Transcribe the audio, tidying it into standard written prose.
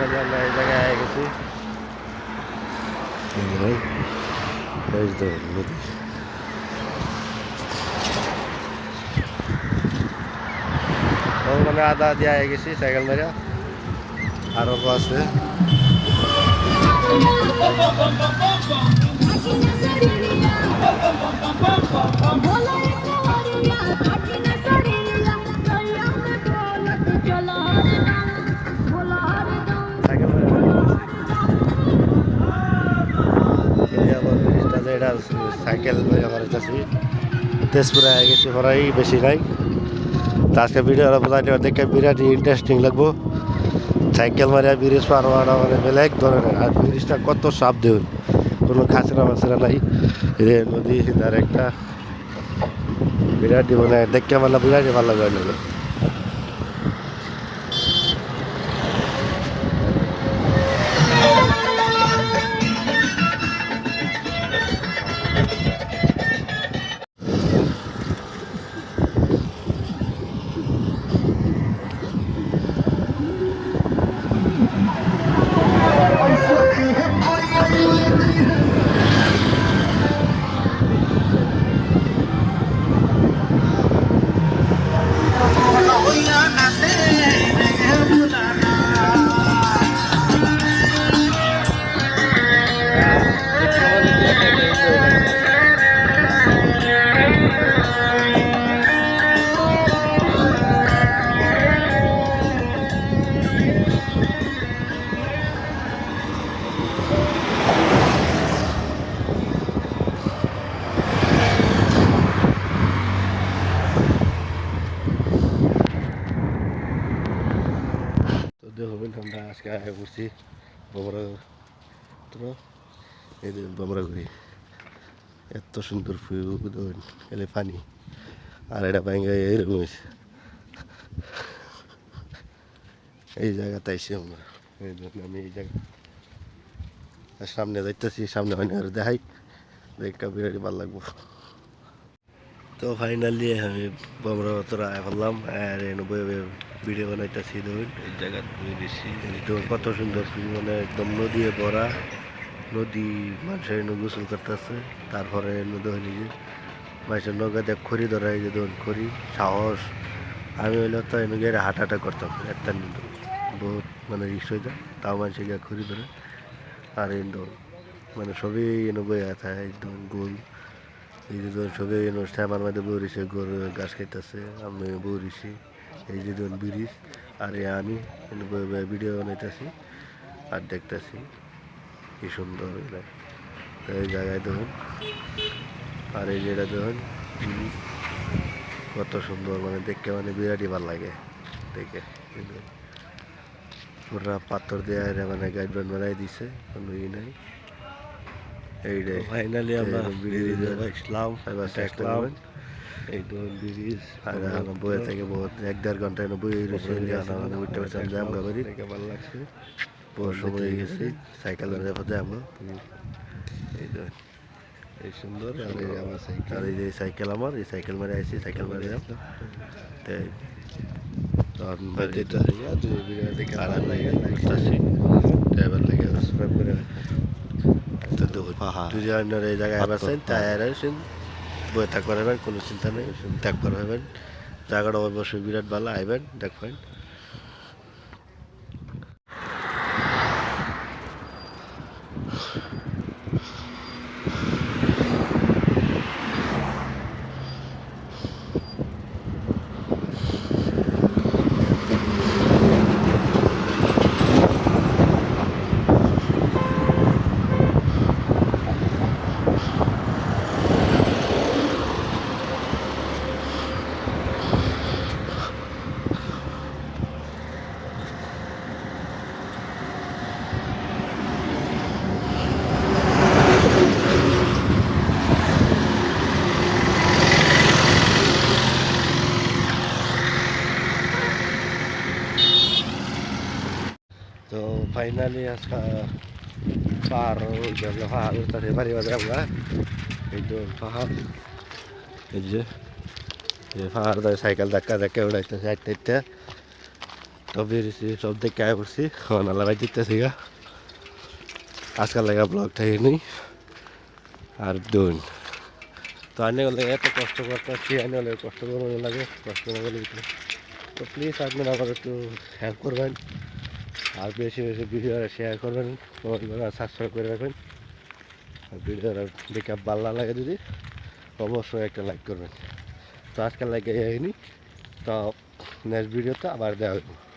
Finally আমরা এই জায়গায় আগে গেছি। নদী মানে আধা দিয়ে আগে গেছি সাইকেল মেরা, আরো আছে। সাইকেল তেজপুরে আগে গেছি পড়াই বেশি নাই। আজকে ভিডিও দেখে বিরাট ইন্টারেস্টিং লাগবো। সাইকেল মারিয়া ব্রিজ পার হওয়াটা মানে বেলেগ ধরনের। আর ব্রিজটা কত সাপ দেউন, কোনো খাঁচরা মাছরা নাই। নদী তার একটা বিরাট মানে দেখতে মানে বিরাটই ভালো লাগে। আমরা আজকে আগে করছি বমরাগুড়ি। এত সুন্দর ফুল পানি, আর এটা ভাঙ্গা এরকম হয়েছে। এই জায়গাতে আইসি আমরা, আমি এই জায়গা সামনে যাইতেছি, সামনে হয় না আর দেখাই, দেখা বিরাট ভালো লাগবো। তো ফাইনালি আমি বমরা তোরা ফেললাম আর ভিডিও বানাইতেছি। ধরুন এই জায়গা কত সুন্দর মানে একদম নদী ভরা, নদী মানুষের গোসল করতেছে। তারপরে নদী নিজে মানুষের নৌকা দেখ খড়ি ধরা, এই যে ধরুন খড়ি সাহস। আমি হইলে তো এনে গিয়ে হাঁটা করতাম একটা বহুত মানে রিক্স হয়ে যায়, তাও মানুষের গিয়ে খড়ি ধরে। আর এই মানে সবই এনে বয়ে আছে একদম গোল। এই যে ধরুন সবই অনুষ্ঠান আমার মধ্যে বৌরিছে, গরু ঘাস খাইতেছে, আমি বৌরিছি। এই যে ধরুন ব্রিজ, আর আমি ভিডিও বানাইতেছি আর দেখতেছি কি সুন্দর এই জায়গায় ধরুন। আর এই যেটা ধরুন কত সুন্দর মানে দেখতে মানে বিরাটই ভালো লাগে দেখে। পুরা পাথর দিয়ে মানে গাইড বান বানাই দিছে, কোনো ই নাই। এইটাই ফাইনালি আমরা ব্রিজ আসলাম। এই ধরুন ব্রিজ বয়ে থেকে বহুত 1-1.5 ঘন্টা বয়ে রয়েছে। উঠতে পারছিলাম জ্যাম গাবারি, ভালো লাগছে। বহু সময় হয়ে গেছি সাইকেলের ব্যাপারে আমরা। এই ধরুন এই সুন্দর। আর এই যে সাইকেল আমার, এই সাইকেল মারে আসছি, সাইকেল মারে তাই দেখে আরাম লাগে, ড্রাইভার লাগে সাবস্ক্রাইব করে। যদি আপনারা এই জায়গায় আসেন টায়ার আসেন বয়ে থাকবার হবেন, কোনো চিন্তা নেই, দেখবার হবেন। জায়গাটা অবশ্যই বিরাট ভালো, আইবেন দেখবেন। তো ফাইনালি আজকে পাহাড় পাহাড় উঠতে পারি আমরা। এই তো পাহাড়, এই যে পাহাড় সাইকেল ধাক্কা ধাক্কা উড়াইতেছে হাঁটতে হাঁটতে। তো বেরিয়েছি সব দেখে আয় পড়ছি নালা ভাই দিতেছি গা আজকাল লাগা ব্লগটা নেই আর দুন তো আনে গেলে এত কষ্ট করতেছি আনে গেলে কষ্ট করবো লাগে কষ্ট না গেলে তো প্লিজ আপনারা আবার একটু হেল্প করবেন আর বেশি বেশি ভিডিও শেয়ার করবেন আর সাবস্ক্রাইব করে রাখবেন আর ভিডিও দেখে ভালো লাগে যদি অবশ্যই একটা লাইক করবেন তো আজকাল লাইক হয়নি তো নেক্সট ভিডিওতে আবার দেওয়া হবে